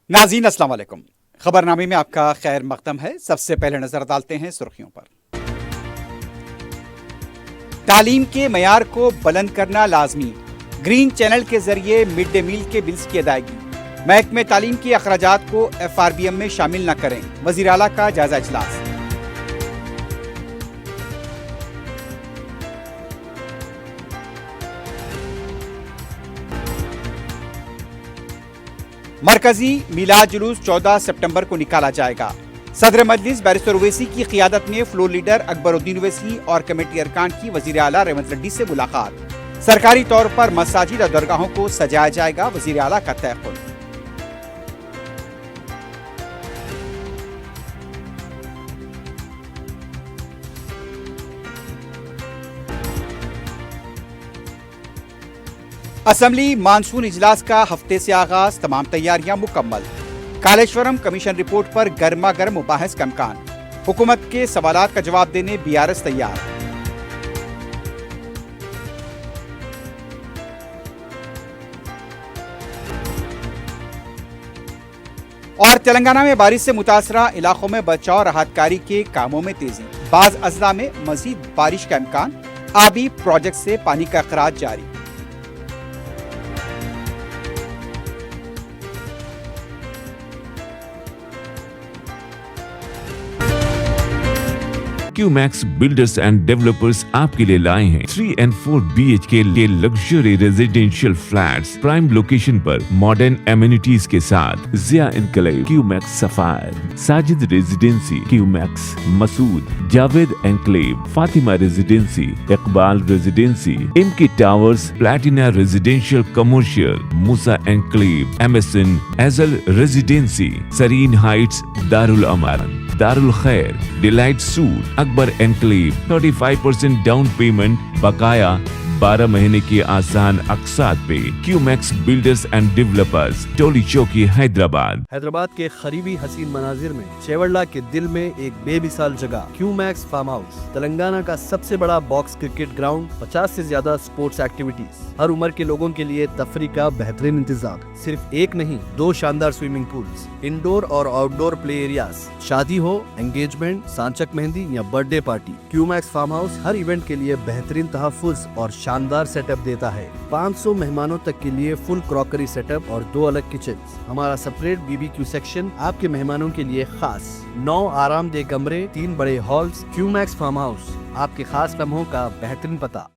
ناظرین السلام علیکم. خبرنامے میں آپ کا خیر مقدم ہے. سب سے پہلے نظر ڈالتے ہیں سرخیوں پر. تعلیم کے معیار کو بلند کرنا لازمی. گرین چینل کے ذریعے مڈ ڈے میل کے بلز کی ادائیگی. محکمہ تعلیم کے اخراجات کو FRBM میں شامل نہ کریں. وزیر اعلیٰ کا جائزہ اجلاس. مرکزی میلاد جلوس 14 سپٹمبر کو نکالا جائے گا. صدر مجلس بیرسٹر اویسی کی قیادت میں فلور لیڈر اکبر الدین اویسی اور کمیٹی ارکان کی وزیر اعلیٰ ریونت ریڈی سے ملاقات. سرکاری طور پر مساجد اور درگاہوں کو سجایا جائے گا. وزیر اعلیٰ کا تیقن. اسمبلی مانسون اجلاس کا ہفتے سے آغاز. تمام تیاریاں مکمل. کالیشورم کمیشن رپورٹ پر گرما گرم مباحث کا امکان. حکومت کے سوالات کا جواب دینے BRS تیار. اور تلنگانہ میں بارش سے متاثرہ علاقوں میں بچاؤ راحت کاری کے کاموں میں تیزی. بعض اضلاع میں مزید بارش کا امکان. آبی پروجیکٹ سے پانی کا اخراج جاری. QMax بلڈرز اینڈ ڈیولپرز آپ کے لیے لائے ہیں 3 and 4 BHK کے luxury residential flats prime location پر ماڈرن ایمینٹیز کے ساتھ. Zia enclave QMax sapphire, Sajid residency QMax Masood, Javed enclave, Fatima residency, Iqbal residency, MK towers, platina residential commercial, Musa enclave, MSN ایزل residency, serene heights, Darul Aman, Darul Khair, delight suite, Akbar enclave. 35% down payment بقایا 12 مہینے کی آسان اقساط پہ. QMax بلڈرز اینڈ ڈیولپرز, ٹولی چوکی, حیدرآباد. حیدرآباد کے قریبی حسین مناظر میں چیوڑلہ کے دل میں ایک بے مثال جگہ QMax فارم ہاؤس. تلنگانہ کا سب سے بڑا باکس کرکٹ گراؤنڈ, 50 سے زیادہ سپورٹس ایکٹیویٹیز, ہر عمر کے لوگوں کے لیے تفریح کا بہترین انتظام. صرف ایک نہیں, 2 شاندار سوئمنگ پولز, انڈور اور آؤٹ ڈور پلے ایریاز. شادی ہو, انگیجمنٹ, سانچک مہندی یا birthday party, QMax farm house ہر ایونٹ کے لیے بہترین تحفظ اور شاندار سیٹ اپ دیتا ہے. 500 مہمانوں تک کے لیے فل کراکری سیٹ اپ اور 2 الگ کچنز. ہمارا سپریٹ BBQ سیکشن آپ کے مہمانوں کے لیے خاص. 9 آرام دہ کمرے, 3 بڑے ہالز. QMax فارم ہاؤس, آپ کے خاص لمحوں کا بہترین پتہ.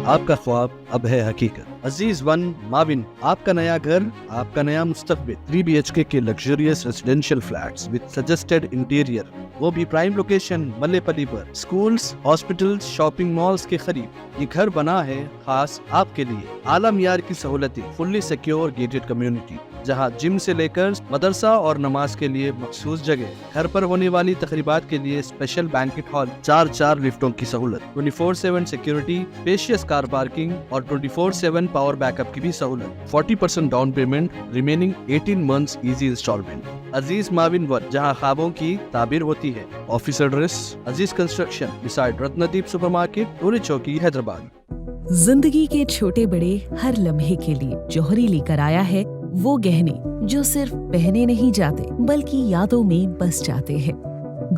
آپ کا خواب اب ہے حقیقت. عزیز ون ماون, آپ کا نیا گھر, آپ کا نیا مستقبل. 3 BHK کے luxurious residential flats with suggested interior, وہ بھی پرائم لوکیشن ملے پلی پر. اسکولز, ہاسپٹلز, شاپنگ مالز کے قریب. یہ گھر بنا ہے خاص آپ کے لیے. اعلیٰ معیار کی سہولتیں, فلی سیکیور گیٹڈ کمیونٹی جہاں جم سے لے کر مدرسہ اور نماز کے لیے مخصوص جگہ. گھر پر ہونے والی تقریبات کے لیے اسپیشل بینکٹ ہال, 4 لفٹوں کی سہولت, 24/7 سیکیورٹی, اسپیشیس کار پارکنگ اور 24/7 پاور بیک اپ کی بھی سہولت. 40% down payment, remaining 18 months easy instalment. Aziz maven one, جہاں خوابوں کی تعبیر ہوتی ہے. Office address Aziz construction beside Ratnadeep supermarket, Toli Chowki, Hyderabad. زندگی کے چھوٹے بڑے ہر لمحے کے لیے جوہری لے کر آیا ہے وہ گہنے جو صرف پہنے نہیں جاتے بلکہ یادوں میں بس جاتے ہیں.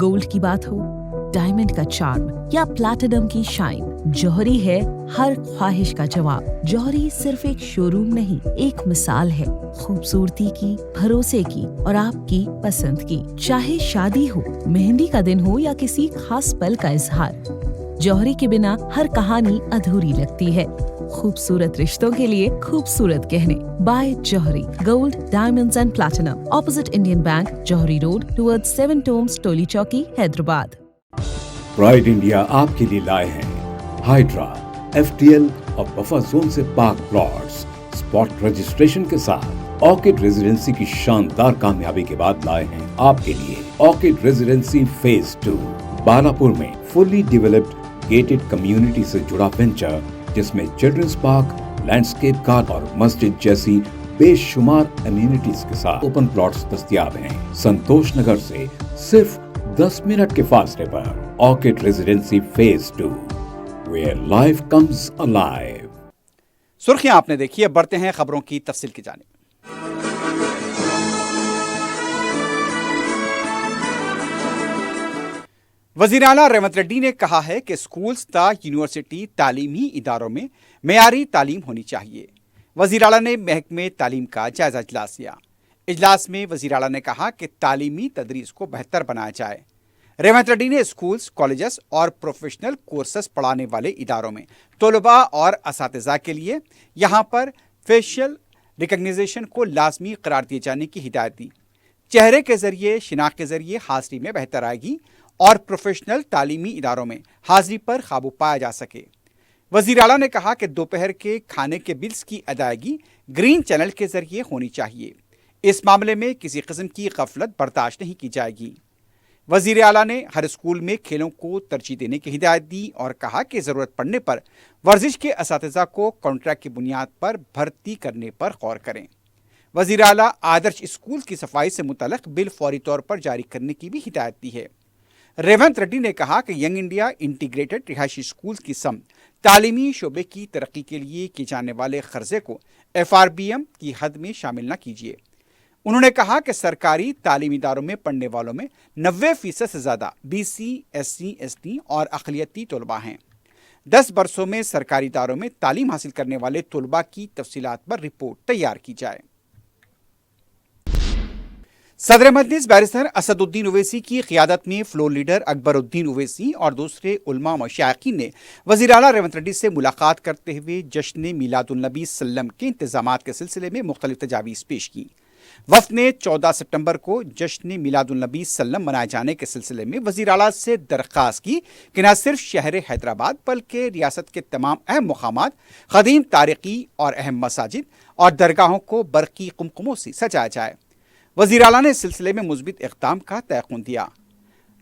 گولڈ کی بات ہو, ڈائمنڈ کا چارم یا پلاٹینم کی شائن, جوہری ہے ہر خواہش کا جواب. جوہری صرف ایک شو روم نہیں, ایک مثال ہے خوبصورتی کی, بھروسے کی اور آپ کی پسند کی. چاہے شادی ہو, مہندی کا دن ہو یا کسی خاص پل کا اظہار, جوہری کے بنا ہر کہانی ادھوری لگتی ہے. خوبصورت رشتوں کے لیے خوبصورت گہنے. بائے جوہری, gold, diamonds and platinum, opposite Indian bank, جوہری روڈ, ٹورڈ 7 ٹومز, ٹولی چوکی, حیدرآباد. پرائڈ انڈیا آپ کے لیے لائے ہیں ہائیڈرا, FTL اور بفر زون سے پاک پلاٹس. اسپاٹ رجسٹریشن کے ساتھ آرکڈ ریزیڈنسی کی شاندار کامیابی کے بعد لائے ہیں آپ کے لیے آرکڈ ریزیڈنسی فیز 2 بالاپور میں. فلی ڈیولپڈ گیٹڈ کمیونٹی سے جڑا وینچر جس میں چلڈرنس پارک, لینڈسکیپ گارڈن اور مسجد جیسی بے شمار امیونٹیز کے ساتھ اوپن پلاٹس دستیاب ہیں. سنتوش نگر سے صرف 10 منٹ کے فاصلے پر orchid residency phase 2 where life comes alive. سرخیاں آپ نے دیکھی. اب بڑھتے ہیں خبروں کی تفصیل کی جانب. वजीर आला रेवंत रेड्डी ने कहा है कि स्कूल्स तथा यूनिवर्सिटी तालीमी इदारों में मेयारी तालीम होनी चाहिए। वजीर आला ने महकमे तालीम का जायजा इजलास लिया। इजलास में वजीर आला ने कहा कि तालीमी तदरीस को बेहतर बनाया जाए। रेवंत रेड्डी ने स्कूल्स, कॉलेजेस और प्रोफेशनल कोर्सेस पढ़ाने वाले इदारों में तलबा और असातिज़ा के लिए यहाँ पर फेशियल रिकग्निशन को लाजमी करार दिए जाने की हिदायत दी। चेहरे के जरिए, शिनाख्त के जरिए हाजिरी में बेहतर आएगी और प्रोफेशनल तालीमी इदारों में हाजिरी पर काबू पाया जा सके। वजीर आला ने कहा कि दोपहर के खाने के बिल्स की अदायगी ग्रीन चैनल के जरिए होनी चाहिए। इस मामले में किसी किस्म की गफलत बर्दाश्त नहीं की जाएगी। वजीर आला ने हर स्कूल में खेलों को तरजीह देने की हिदायत दी और कहा कि ज़रूरत पड़ने पर वर्जिश के असातिज़ा को कॉन्ट्रैक्ट की बुनियाद पर भर्ती करने पर गौर करें। वजीर आला आदर्श स्कूल की सफाई से मुतल्लिक़ बिल फौरी तौर पर जारी करने की भी हिदायत दी है। रेवंत रेड्डी ने कहा कि यंग इंडिया इंटीग्रेटेड रिहायशी स्कूल की सम तालीमी शोबे की तरक्की के लिए किए जाने वाले खर्चे को FRBM की हद में शामिल न कीजिए। उन्होंने कहा कि सरकारी तालीमी इदारों में पढ़ने वालों में 90% से ज़्यादा BC, SC, ST और अक़लियती तलबा हैं। 10 बरसों में सरकारी इदारों में तालीम हासिल करने वाले तलबा की तफसीलात पर रिपोर्ट तैयार की जाए। सदर मजलिस बैरिस्टर असदुद्दीन ओवैसी की क़ियादत में फ्लोर लीडर अकबरुद्दीन ओवैसी और दूसरे उलमा व शायखीन ने वज़ीर आला रेवंत रेड्डी से मुलाकात करते हुए जश्न मीलादुन नबी सल्लम के इंतज़ामात के सिलसिले में मुख्तलिफ तजावीज़ पेश की। वफ़द ने 14 सितंबर को जश्न मीलादुन नबी सल्लम मनाए जाने के सिलसिले में वज़ीर आला से दरख्वास्त की कि न सिर्फ शहर हैदराबाद बल्कि रियासत के तमाम अहम मुकामात, क़दीम तारीख़ी और अहम मसाजिद और दरगाहों को बरक़ी कुमकुमों से सजाया जाए। वज़ीर आला ने इस सिलसिले में मुस्बित इक़दाम का तयक़ुन दिया।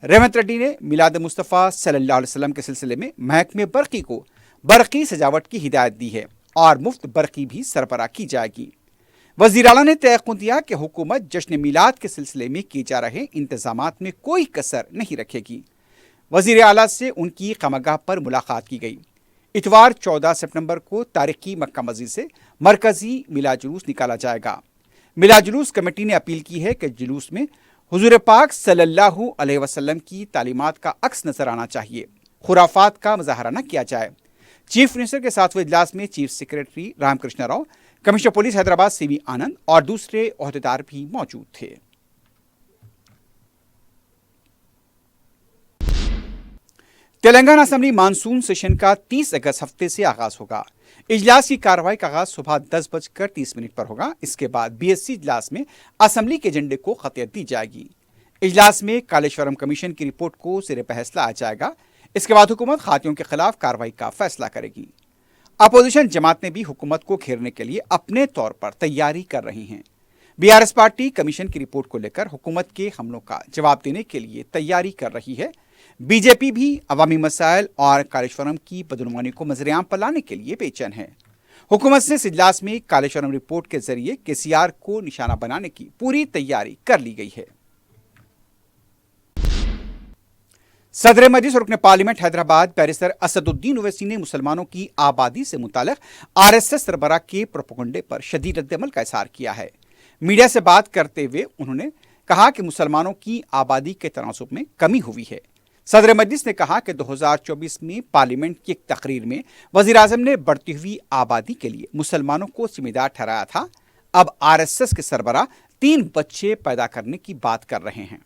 रेवंत रेड्डी ने मिलाद मुस्तफ़ा सल्लल्लाहु अलैहि वसल्लम के सिलसिले में महकमे बरक़ी को बरक़ी सजावट की हिदायत दी है और मुफ्त बरक़ी भी सरबराह की जाएगी। वज़ीर आला ने तयक़ुन दिया कि हुकूमत जश्न मिलाद के सिलसिले में किए जा रहे इंतज़ामात में कोई कसर नहीं रखेगी। वज़ीर आला से उनकी ख़ामगाह पर मुलाकात की गई। इतवार 14 सितंबर को तारीख़ी मक्का मस्जिद से मरकज़ी मिलाद जुलूस निकाला जाएगा। मिलाद जुलूस कमेटी ने अपील की है कि जुलूस में हुज़ूर पाक सल्लल्लाहु अलैहि वसल्लम की तालीमात का अक्स नजर आना चाहिए, खुराफात का मुज़ाहरा न किया जाए। चीफ मिनिस्टर के साथ हुए इजलास में chief secretary Ramakrishna Rao, commissioner police Hyderabad CV Anand और दूसरे ओहदेदार भी मौजूद थे। तेलंगाना असेंबली मानसून सेशन का 30 अगस्त हफ्ते से आगाज होगा। इजलास की कार्रवाई का आगाज सुबह 10:30 पर होगा। इसके बाद BSC इजलास में असेंबली के एजेंडे को खतियत दी जाएगी। इजलास में कालेश्वरम कमीशन की रिपोर्ट को सिरे बहस लाया जाएगा। इसके बाद हुकूमत खातियों के खिलाफ कार्रवाई का फैसला करेगी। अपोजिशन जमात ने भी हुकूमत को घेरने के लिए अपने तौर पर तैयारी कर रही हैं। BRS पार्टी कमीशन की रिपोर्ट को लेकर हुकूमत के हमलों का जवाब देने के लिए तैयारी कर रही है। BJP भी अवामी मसाइल और कालेश्वरम की बदनुमानी को मज़र-ए-आम पर लाने के लिए बेचैन है। हुकूमत ने इस इजलास में कालेश्वरम रिपोर्ट के जरिए KCR को निशाना बनाने की पूरी तैयारी कर ली गई है। सदर मजलिस और रुकन पार्लियामेंट हैदराबाद बैरिस्टर असदुद्दीन ओवैसी ने मुसलमानों की आबादी से मुताल्लिक RSS सरबराह के प्रोपेगेंडे पर शदीद रद्द-ए-अमल का इज़हार किया है। मीडिया से बात करते हुए उन्होंने कहा कि मुसलमानों की आबादी के तनासुब में कमी हुई है। सदर मजलिस ने कहा कि 2024 में पार्लियामेंट की एक तकरीर में वज़ीर-ए-आज़म ने बढ़ती हुई आबादी के लिए मुसलमानों को जिम्मेदार ठहराया था। अब RSS के सरबराह 3 बच्चे पैदा करने की बात कर रहे हैं।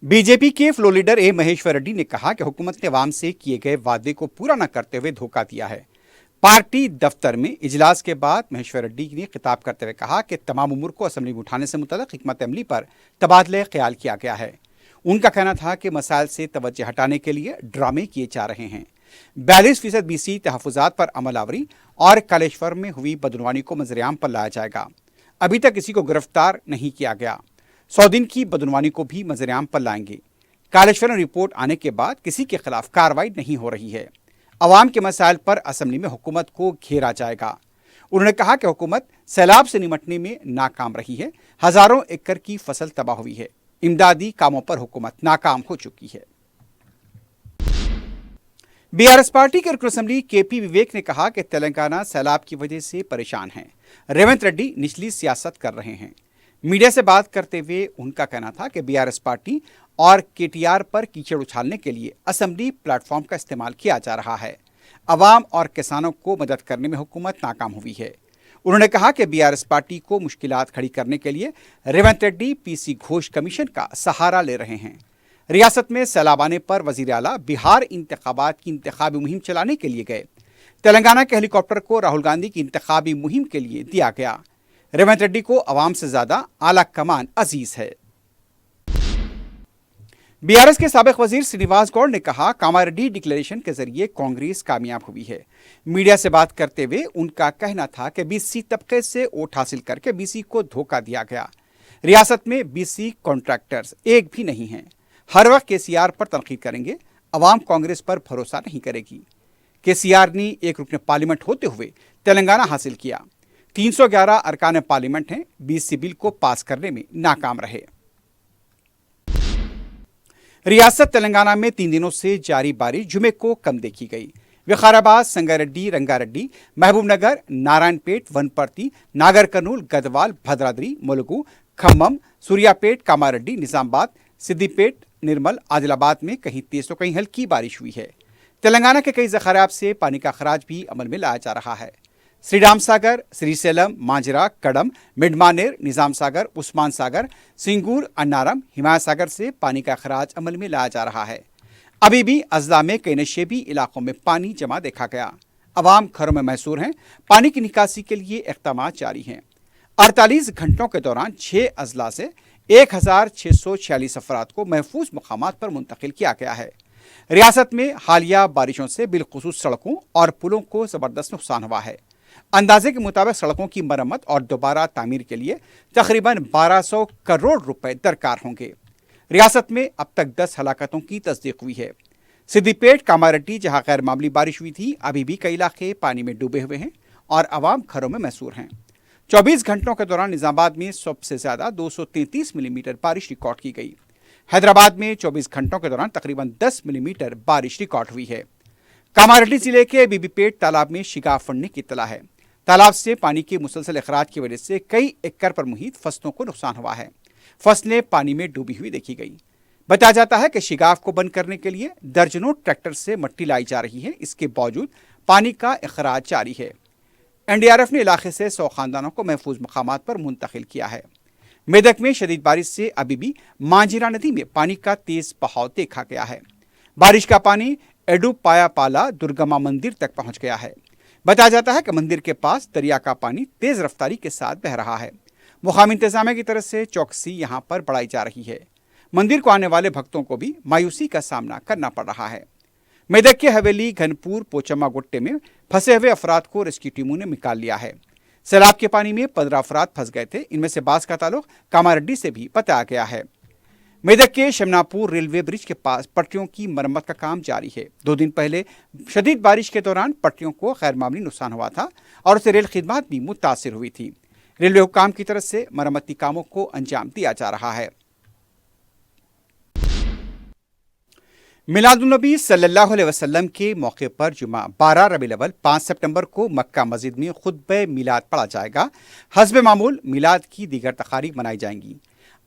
BJP के floor leader A Maheshwar Reddy ने कहा कि हुकूमत ने अवाम से किए गए वादे को पूरा न करते हुए धोखा दिया है। पार्टी दफ्तर में इजलास के बाद महेश्वर रेड्डी ने खिताब करते हुए कहा कि तमाम उम्र को असेंबली में उठाने से मुतल्लिक हिकमत अमली पर तबादले ख्याल किया गया है। उनका कहना था कि मसाइल से तवज्जो हटाने के लिए ड्रामे किए जा रहे हैं। 42% BC तहफ़्फ़ुज़ात पर अमल आवरी और कालेश्वर में हुई बदनुमानी को मज़र-ए-आम पर लाया जाएगा। अभी तक किसी को गिरफ्तार नहीं किया गया। 100 दिन की बदनुमानी को भी मज़र-ए-आम पर लाएंगे। कालेश्वरम रिपोर्ट आने के बाद किसी के खिलाफ कार्रवाई नहीं हो रही है। अवाम के मसाइल पर असेंबली में हुकूमत को घेरा जाएगा। उन्होंने कहा कि हुकूमत सैलाब से निमटने में नाकाम रही है। हज़ारों एकड़ की फसल तबाह हुई है। इमदादी कामों पर हुकूमत नाकाम हो चुकी है। BRS पार्टी के रुकन असेंबली KP विवेक ने कहा कि तेलंगाना सैलाब की वजह से परेशान है। रेवंत रेड्डी निचली सियासत कर रहे हैं। मीडिया से बात करते हुए उनका कहना था कि BRS पार्टी और KTR पर कीचड़ उछालने के लिए असेंबली प्लेटफॉर्म का इस्तेमाल किया जा रहा है। अवाम और किसानों को मदद करने में हुकूमत नाकाम हुई है। उन्होंने कहा कि BRS पार्टी को मुश्किलात खड़ी करने के लिए रेवंत रेड्डी PC घोष कमीशन का सहारा ले रहे हैं। रियासत में सैलाब आने पर वजीर आला बिहार इंतखाबात की इंतखाबी मुहिम चलाने के लिए गए। तेलंगाना के हेलीकॉप्टर को राहुल गांधी की इंतखाबी मुहिम के लिए दिया गया। रेवंत रेड्डी को अवाम से ज्यादा आला कमान अजीज है। BRS के साबिक वजीर श्रीनिवास गौड़ ने कहा, कामारेड्डी डिक्लेरेशन के जरिए कांग्रेस कामयाब हुई है। मीडिया से बात करते हुए उनका कहना था कि BC तबके से वोट हासिल करके BC को धोखा दिया गया। रियासत में BC कॉन्ट्रैक्टर्स एक भी नहीं हैं। हर वक्त KCR पर तनकीद करेंगे, अवाम कांग्रेस पर भरोसा नहीं करेगी। KCR ने एक रुकन पार्लियामेंट होते हुए तेलंगाना हासिल किया। 311 अरकान पार्लियामेंट हैं, BC बिल को पास करने में नाकाम रहे। रियासत तेलंगाना में 3 दिनों से जारी बारिश जुमे को कम देखी गई। विकाराबाद, संगारेड्डी, रंगारेड्डी, महबूबनगर, नारायणपेट, वनपर्ती, नागर कर्नूल, गदवाल, भद्राद्री, मुलुगु, खम्मम, सूर्यापेट, कामारेड्डी, निजामाबाद, सिद्दीपेट, निर्मल, आदिलाबाद में कहीं तेज तो कहीं हल्की बारिश हुई है। तेलंगाना के कई ज़खारात से पानी का खराज भी अमल में लाया जा रहा है। श्रीराम सागर, श्रीसेलम, मांजरा, कड़म, मिडमानेर, निजाम सागर, उस्मान सागर, सिंगूर, अन्नारम, हिमायत सागर से पानी का खराज अमल में लाया जा रहा है। अभी भी अजला में कई नशेबी इलाकों में पानी जमा देखा गया। अवाम घरों में महसूर हैं। पानी की निकासी के लिए इक़दाम जारी हैं। 48 घंटों के दौरान 6 अजला से 1646 अफराद को महफूज मकामात पर मुंतकिल किया गया है। रियासत में हालिया बारिशों से बिलखुसूस सड़कों और पुलों को ज़बरदस्त नुकसान हुआ है। अंदाजे के मुताबिक सड़कों की मरम्मत और दोबारा तामीर के लिए तकरीबन 1200 करोड़ रुपए दरकार होंगे। रियासत में अब तक 10 हलाकतों की तस्दीक हुई है। सिद्दीपेट, कामारेड्डी जहां गैर मामूली बारिश हुई थी, अभी भी कई इलाके पानी में डूबे हुए हैं और आवाम घरों में महसूर हैं। 24 घंटों के दौरान निजामाबाद में सबसे ज्यादा 233 मिलीमीटर बारिश रिकॉर्ड की गई। हैदराबाद में 24 घंटों के दौरान तकरीबन 10 मिलीमीटर बारिश रिकॉर्ड हुई है। कामारेड्डी जिले के बीबीपेट तालाब में शिगाफ फटने की इत्तला है। तालाब से पानी के मुसलसल अखराज की वजह से कई एकड़ पर मुहित फसलों को नुकसान हुआ है। फसलें पानी में डूबी हुई देखी गई। बताया जाता है कि शिगाफ को बंद करने के लिए दर्जनों ट्रैक्टर से मट्टी लाई जा रही है। इसके बावजूद पानी का अखराज जारी है। NDRF ने इलाके से 100 खानदानों को महफूज मकामात पर मुंतकिल किया है। मेदक में शदीद बारिश से अभी भी मांजिरा नदी में पानी का तेज बहाव देखा गया है। बारिश का पानी एडुपाया पाला दुर्गमा मंदिर तक पहुंच गया है। बताया जाता है कि मंदिर के पास दरिया का पानी तेज रफ्तारी के साथ बह रहा है। मुकामी इंतजामिया की तरफ से चौकसी यहां पर बढ़ाई जा रही है। मंदिर को आने वाले भक्तों को भी मायूसी का सामना करना पड़ रहा है। मेदक के हवेली, घनपुर, पोचम्मा गुट्टे में फंसे हुए अफराद को रेस्क्यू टीमों ने निकाल लिया है। सैलाब के पानी में 15 अफराद फंस गए थे। इनमें से बास का ताल्लुक कामारेड्डी से भी बताया गया है। मेदक के शमनापुर रेलवे ब्रिज के पास पटरियों की मरम्मत का काम जारी है। 2 दिन पहले शदीद बारिश के दौरान पटरियों को गैर मामूली नुकसान हुआ था और उससे रेल खिदमत भी मुतासिर हुई थी। रेलवे हुकाम की तरफ से मरम्मती कामों को अंजाम दिया जा रहा है। मिलादुन्नबी सल्लल्लाहु अलैहि वसल्लम के मौके पर जुमा 12 रबीउल अव्वल 5 सितंबर को मक्का मस्जिद में खुतबे मिलाद पढ़ा जाएगा। हस्बे मामूल मिलाद की दीगर तकारीब मनाई जाएंगी।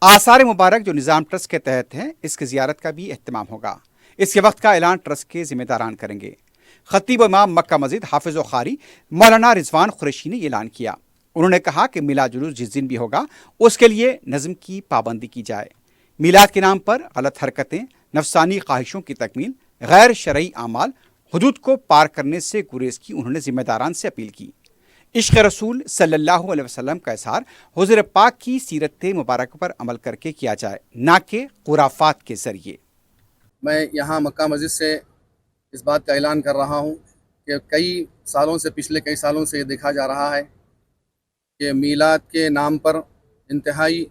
आसार मुबारक जो निज़ाम ट्रस्ट के तहत हैं, इसकी ज़ियारत का भी एहतमाम होगा। इसके वक्त का ऐलान ट्रस्ट के जिम्मेदारान करेंगे। खतीब इमाम मक्का मस्जिद हाफिज़ ख़ारी मौलाना रिजवान कुरैशी ने ऐलान किया। उन्होंने कहा कि मिलाद जुलूस जिस दिन भी होगा उसके लिए नज़म की पाबंदी की जाए। मिलाद के नाम पर गलत हरकतें, नफसानी ख्वाहिशों की तकमील, गैर शरई आमाल, हुदूद को पार करने से गुरेज की उन्होंने जिम्मेदारान से अपील की। इश्क़ रसूल सल्लल्लाहु अलैहि वसल्लम का इज़हार हुज़ूर पाक की सीरत मुबारक पर अमल करके किया जाए, ना कि खुराफात के ज़रिए। मैं यहाँ मक्का मस्जिद से इस बात का ऐलान कर रहा हूँ कि पिछले कई सालों से ये देखा जा रहा है कि मीलाद के नाम पर इंतहाई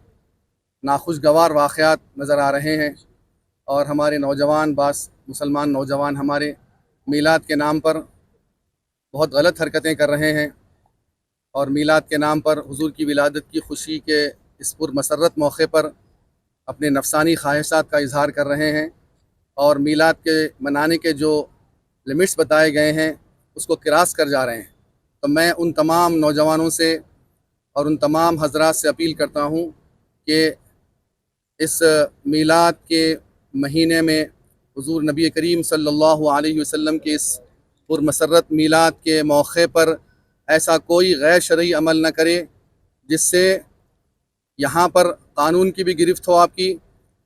नाखुशगवार वाक़यात नज़र आ रहे हैं और हमारे नौजवान मुसलमान नौजवान हमारे मीलाद के नाम पर बहुत गलत हरकतें कर रहे हैं और मीलाद के नाम पर हुजूर की विलादत की खुशी के इस पुरमसरत मौके पर अपने नफसानी ख्वाहिशात का इजहार कर रहे हैं और मीलाद के मनाने के जो लिमिट्स बताए गए हैं उसको क्रॉस कर जा रहे हैं। तो मैं उन तमाम नौजवानों से और उन तमाम हजरात से अपील करता हूँ कि इस मीलाद के महीने में हुजूर नबी करीम सल्लल्लाहु अलैहि वसल्लम के इस पुरमसरत मीलाद के मौके पर ऐसा कोई गैर शरई अमल न करे जिससे यहाँ पर कानून की भी गिरफ्त हो आपकी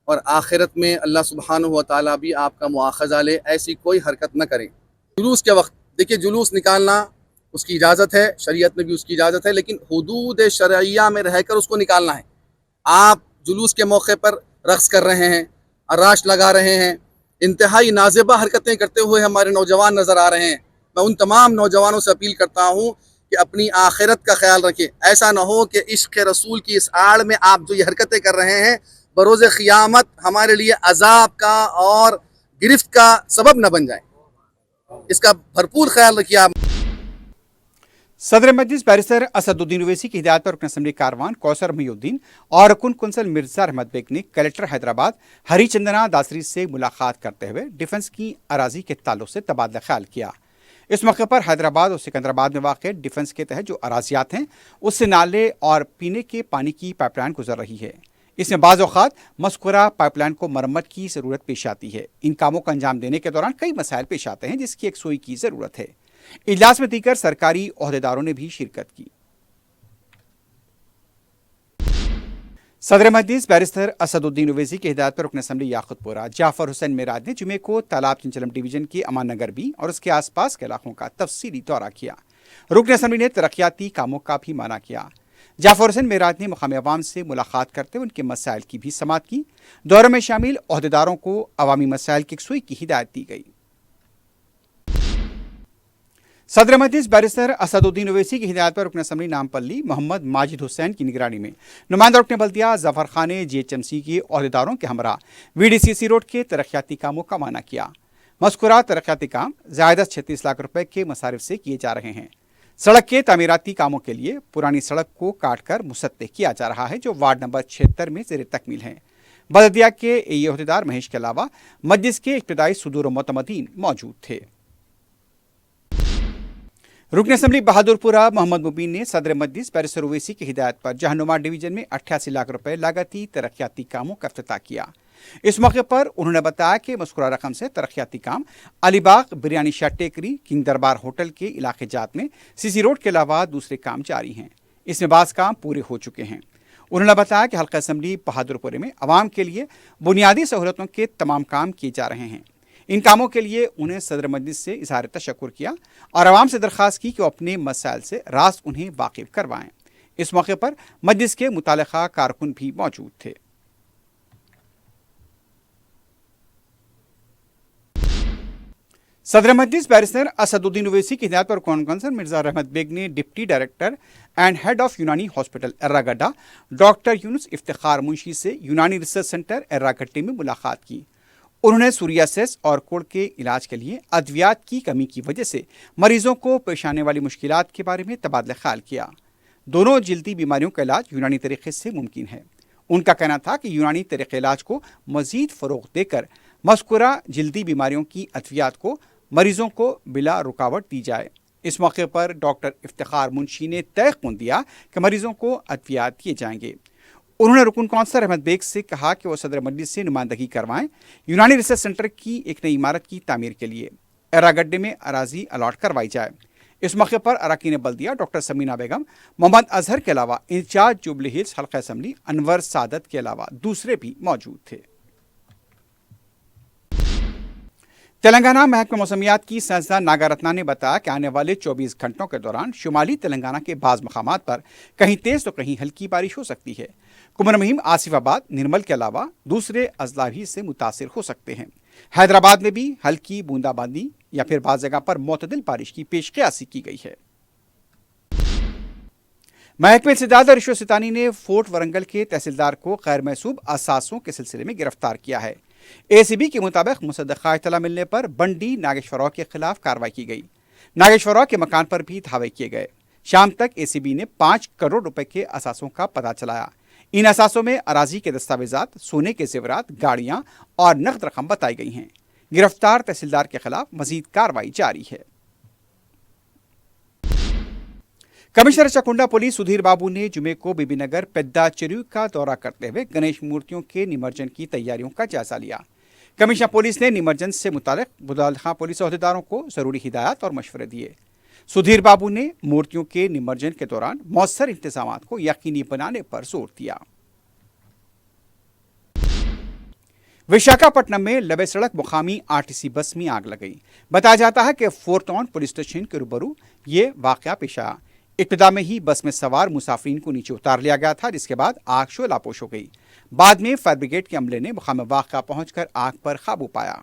और आखिरत में अल्लाह सुब्हानहू व तआला भी आपका मुआखज़ा ले। ऐसी कोई हरकत न करें। जुलूस के वक्त देखिए, जुलूस निकालना उसकी इजाज़त है, शरीयत में भी उसकी इजाज़त है, लेकिन हुदूद शरइया में रहकर उसको निकालना है। आप जुलूस के मौके पर रक़्स कर रहे हैं, अर्राश लगा रहे हैं, इंतहाई नाज़िबा हरकतें करते हुए हमारे नौजवान नज़र आ रहे हैं। मैं उन तमाम नौजवानों से अपील करता हूँ कि अपनी आखिरत का ख्याल रखें। ऐसा ना हो कि इश्क़ रसूल की इस आड़ में आप जो ये हरकतें कर रहे हैं बरोज़ क़ियामत हमारे लिए अजाब का और गिरफ्त का सबब न बन जाए। इसका भरपूर ख्याल रखिए आप। सदर मजलिस बैरिस्टर असदुद्दीन ओवैसी की हिदायत पर रुकन असम्बली कारवान कौसर मुहीउद्दीन और रुकन कौंसल मिर्जा रहमत बेग ने कलेक्टर हैदराबाद हरीचंदना दासरी से मुलाकात करते हुए डिफेंस की अराजी के ताल्लुक से तबादला ख्याल किया। इस मौके पर हैदराबाद और सिकंदराबाद में वाक़ डिफेंस के तहत जो अराजियात हैं उससे नाले और पीने के पानी की पाइपलाइन गुजर रही है। इसमें बाज़ औक़ात मज़कूरा पाइपलाइन को मरम्मत की ज़रूरत पेश आती है। इन कामों को अंजाम देने के दौरान कई मसाइल पेश आते हैं जिसकी एकसोई की ज़रूरत है। इजलास में दीगर सरकारी ओहदेदारों ने भी शिरकत की। सदर मजलिस बैरिस्टर असदुद्दीन ओवैसी की हिदायत पर रुकन असम्बली याकुतपुरा जाफर हुसैन मेराज ने जुमे को तालाब चिंचलम डिवीजन के अमान नगर बी और उसके आसपास के इलाकों का तफसीली दौरा किया। रुकन असम्बली ने तरक्याती कामों का भी माना किया। जाफर हुसैन मेराज ने मुकामी अवाम से मुलाकात करते हुए उनके मसाइल की भी समाअत की। दौरे में शामिल ओहदेदारों को अवामी मसाइल की एकसुई की हिदायत दी गई। सदर मजलिस बैरिस्टर असदुद्दीन ओवैसी की हिदायत पर रुकन असम्बली नामपल्ली मोहम्मद माजिद हुसैन की निगरानी में नुमाइंदा रुकन बल्दिया जफर खान ने GHMC के ओहदेदारों के हमरा VDCC रोड के तरक्याती कामों का माना किया। मज़कूरा तरक्याती काम ज़ायदा 36 लाख रुपए के मसारिफ से किए जा रहे हैं। सड़क के तामीराती कामों के लिए पुरानी सड़क को काट कर मुसत्ते किया जा रहा है जो वार्ड नंबर 76 में ज़ेर तकमील है। बल्दिया के ये ओहदेदार महेश के अलावा मजलिस के इब्तदाई सुदूर मोतमदीन मौजूद थे। रुकन असम्बली बहादुरपुरा मोहम्मद मुबीन ने सदर मजलिस बैरिस्टर ओवैसी की हिदायत पर जहानुमा डिवीजन में 88 लाख रुपए लागती तरक्याती कामों का इफ्तिताह किया। इस मौके पर उन्होंने बताया कि मज़कूरा रकम से तरक्याती काम अलीबाग बिरयानी शाह टेकरी किंग दरबार होटल के इलाके जात में CC रोड के अलावा दूसरे काम जारी हैं। इसमें बाज़ काम पूरे हो चुके हैं। उन्होंने बताया कि हल्का असम्बली बहादुरपुरे में आवाम के लिए बुनियादी सहूलतों के तमाम काम किए जा रहे हैं। इन कामों के लिए उन्हें सदर मजलिस से इज़हार तशक्कुर किया और आवाम से दरख्वास्त की कि वो अपने मसाइल से रास्त उन्हें वाकिफ करवाएं। इस मौके पर मजलिस के मुतालिका कारकुन भी मौजूद थे। सदर मजलिस बैरिस्टर असदुद्दीन ओवैसी की हिदायत पर कौंसल मिर्जा रहमत बेग ने deputy director and head of यूनानी हॉस्पिटल एर्रागड्डा डॉक्टर यूनुस इफ्तिखार मुंशी से यूनानी रिसर्च सेंटर एर्रागड्डे में मुलाकात की। उन्होंने सूरियासिस और कोढ़ के इलाज के लिए अद्वियात की कमी की वजह से मरीजों को पेश आने वाली मुश्किलात के बारे में तबादला ख्याल किया। दोनों जल्दी बीमारियों का इलाज यूनानी तरीके से मुमकिन है। उनका कहना था कि यूनानी तरीक़े इलाज को मज़ीद फ़रोग़ देकर मज़कूरा जल्दी बीमारियों की अद्वियात को मरीजों को बिला रुकावट दी जाए। इस मौके पर डॉक्टर इफ्तिखार मुंशी ने तयक़ुन दिया कि मरीजों को अद्वियात दिए जाएंगे। उन्होंने रुकन कौंसल रहमत बेग से कहा कि वो सदर मजलिस से नुमाइंदगी करवाएं यूनानी रिसर्च सेंटर की एक नई इमारत की तामीर के लिए एर्रागड्डे में अराजी अलॉट करवाई जाए। इस मौके पर अरकान बल्दिया डॉक्टर समीना बेगम, मोहम्मद अजहर के अलावा इंचार्ज जुबली हिल्स हल्का असम्बली अनवर सादत के अलावा दूसरे भी मौजूद थे। तेलंगाना महकमा मौसमियात की साइंसदान नागा रत्ना ने बताया कि आने वाले 24 घंटों के दौरान शुमाली तेलंगाना के बाज़ मकामात पर कहीं तेज़ तो कहीं हल्की बारिश हो सकती है। कुमर मुहिम, आसिफाबाद, निर्मल के अलावा दूसरे अजला भी इससे मुतासिर हो सकते हैं। हैदराबाद में भी हल्की बूंदाबांदी या फिर बाज़ जगह पर मोतदिल बारिश की पेशकयासी की गई है। महकमे इंसदाद रिश्वत सितानी ने फोर्ट वरंगल के तहसीलदार को गैर महसूब असासों के सिलसिले में गिरफ्तार किया है। ACB के मुताबिक मुसद्दक़ा इत्तला मिलने पर बंडी नागेश्वरराव के खिलाफ कार्रवाई की गई। नागेश्वरराव के मकान पर भी धावे किए गए। शाम तक ACB ने 5 करोड़ रुपए के असासों का पता चलाया। इन असासों में अराजी के दस्तावेजात, सोने के जेवरात, गाड़ियां और नकद रकम बताई गई हैं। गिरफ्तार तहसीलदार के खिलाफ मजीद कार्रवाई जारी है। कमिश्नर चकुंडा पुलिस सुधीर बाबू ने जुमे को बीबीनगर पेद्दा चेरू का दौरा करते हुए गणेश मूर्तियों के निमज्जन की तैयारियों का जायजा लिया। कमिश्नर पुलिस ने निमरजेंस से मुताल्लिक़ पुलिस अहदेदारों को ज़रूरी हिदायत और मशवरे दिए। सुधीर बाबू ने मूर्तियों के निमज्जन के दौरान मौसर इंतजामात को यकीनी बनाने पर जोर दिया। विशाखापट्टनम में लबे सड़क मुकामी आरटीसी बस में आग लग गई। बताया जाता है कि फोर्ट टाउन पुलिस स्टेशन के रूबरू ये वाकया पेश आया। इब्तिदा में ही बस में सवार मुसाफिरीन को नीचे उतार लिया गया था, जिसके बाद आग शोलापोश हो गई। बाद में फायर ब्रिगेड के अमले ने मुकाम वाक़या पहुंचकर आग पर काबू पाया।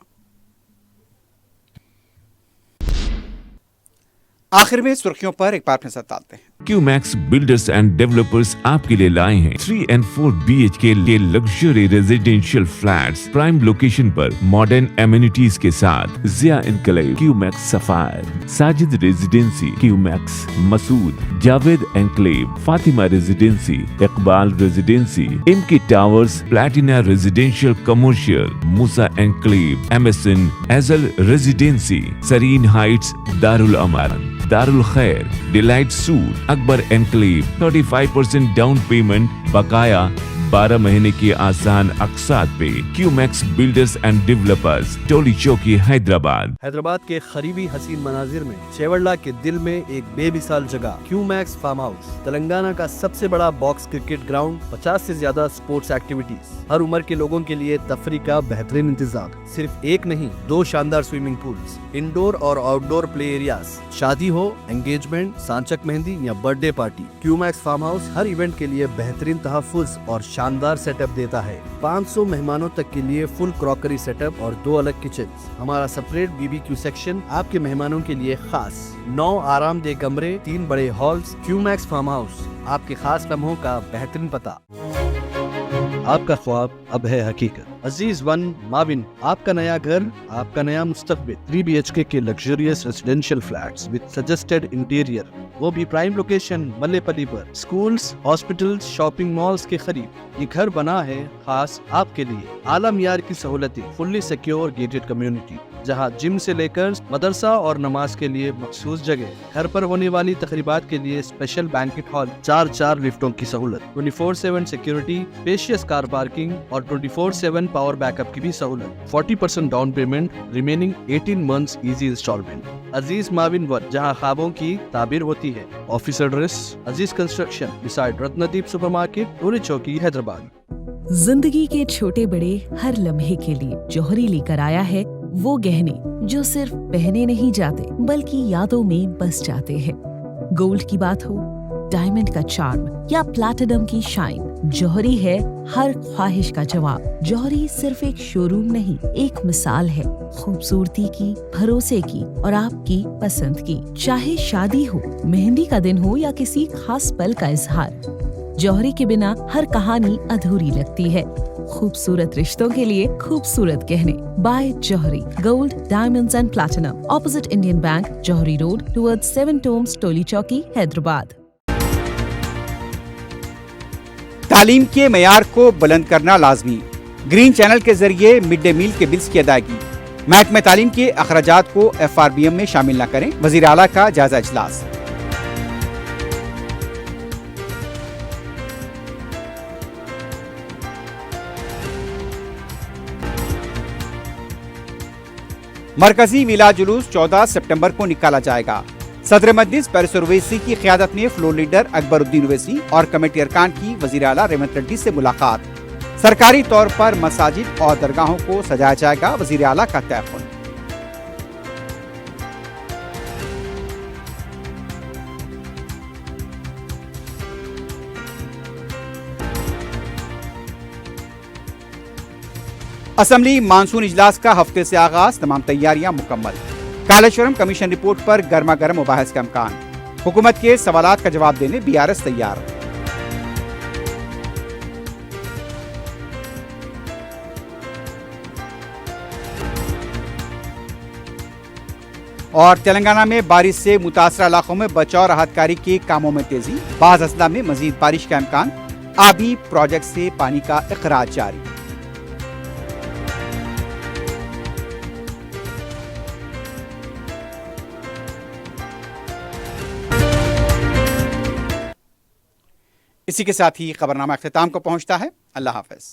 आखिर में सुर्खियों पर एक बार नजर डालते हैं। क्यूमैक्स बिल्डर्स एंड डेवलपर्स आपके लिए लाए हैं 3 and 4 BHK के luxury residential flats prime location पर मॉडर्न एमिनिटीज के साथ। Zia enclave, QMax sapphire, Sajid residency, QMax Masood, Javed enclave, Fatima residency, Iqbal residency, MK towers, platina residential commercial, Musa enclave, MSN एजल residency, serene heights, Darul Aman, Darul Khair, delight suite, Akbar enclave, 35% down payment, बकाया 12 महीने की आसान अक़सात पे। QMax builders and developers, Toli Chowki, Hyderabad. Hyderabad के करीबी हसीन मनाजिर में चेवड़ला के दिल में एक बेमिसाल जगह क्यूमैक्स फार्म हाउस, तेलंगाना का सबसे बड़ा बॉक्स क्रिकेट ग्राउंड, 50 से ज्यादा स्पोर्ट्स एक्टिविटीज, हर उम्र के लोगों के लिए तफरी का बेहतरीन इंतजाम। सिर्फ एक नहीं, 2 शानदार स्विमिंग पूल्स, इंडोर और आउटडोर प्ले एरियाज। शादी हो, एंगेजमेंट, सांचक मेहंदी या birthday party, QMax farm house हर इवेंट के लिए बेहतरीन तहफ़्फ़ुज़ और शानदार सेटअप देता है। 500 मेहमानों तक के लिए फुल क्रॉकरी सेटअप और 2 अलग किचन। हमारा सेपरेट BBQ सेक्शन आपके मेहमानों के लिए खास। 9 आरामदेह कमरे, 3 बड़े हॉल्स। क्यूमैक्स फार्म हाउस, आपके खास लम्हों का बेहतरीन पता। आपका ख्वाब अब है हकीकत। अजीज वन माविन, आपका नया घर, आपका नया मुस्तकबिल। 3 BHK के luxurious residential flats with suggested interior, वो भी प्राइम लोकेशन मल्लेपल्ली पर। स्कूल्स, हॉस्पिटल्स, शॉपिंग मॉल्स के करीब ये घर बना है खास आपके लिए। आला मियार की सहूलतें, फुल्ली सिक्योर गेटेड कम्युनिटी, जहां जिम से लेकर मदरसा और नमाज के लिए मखसूस जगह। घर पर होने वाली तकरीबात के लिए स्पेशल बैंकेट हॉल, 4 लिफ्टों की सहूलत, 24/7 सिक्योरिटी, स्पेशियस कार पार्किंग और 24/7 पावर बैकअप की भी सहूलत। 40% down payment, remaining 18 months easy instalment. Aziz maven one, जहां ख्वाबों की ताबीर होती है। Office address Aziz construction beside Ratnadeep supermarket, Toli Chowki, Hyderabad. जिंदगी के छोटे बड़े हर लम्हे के लिए जौहरी लेकर आया है वो गहने जो सिर्फ पहने नहीं जाते बल्कि यादों में बस जाते हैं। गोल्ड की बात हो, डायमंड का चार्म या प्लैटिनम की शाइन, जौहरी है हर ख्वाहिश का जवाब। जौहरी सिर्फ एक शोरूम नहीं, एक मिसाल है खूबसूरती की, भरोसे की और आपकी पसंद की। चाहे शादी हो, मेहंदी का दिन हो या किसी खास पल का इजहार, जौहरी के बिना हर कहानी अधूरी लगती है। खूबसूरत रिश्तों के लिए खूबसूरत गहने by Jauhari. Gold, diamonds and platinum, opposite Indian bank, Jauhari road, towards 7 tombs, Toli Chowki, Hyderabad. तालीम के मयार को बुलंद करना लाजमी। ग्रीन चैनल के जरिए मिड डे मील के बिल्स की अदायगी। महकमे तालीम के अखराजात को FRBM में शामिल न करें, वजीर आला का जायजा इजलास। मरकजी मीलाद जुलूस 14 सितंबर को निकाला जाएगा। सदर मजलिस बैरिस्टर ओवैसी की क़यादत में फ्लोर लीडर अकबरुद्दीन ओवैसी और कमेटी अरकान की वज़ीर आला रेवंत रेड्डी से मुलाकात। सरकारी तौर पर मसाजिद और दरगाहों को सजाया जाएगा, वज़ीर आला का तयक़ुन। असेंबली मानसून इजलास का हफ्ते से आगाज, तमाम तैयारियां मुकम्मल। कालेश्वरम कमीशन रिपोर्ट पर गर्मा गर्म मुबाहिस का इम्कान। हुकूमत के सवालात का जवाब देने BRS तैयार। और तेलंगाना में बारिश से मुतासरा इलाकों में बचाव राहत कारी के कामों में तेजी। बाज़ अजला में मजीद बारिश का इम्कान। आबी प्रोजेक्ट से पानी का इखराज जारी। इसी के साथ ही खबरनामा अख्तिताम को पहुंचता है। अल्लाह हाफ़िज़।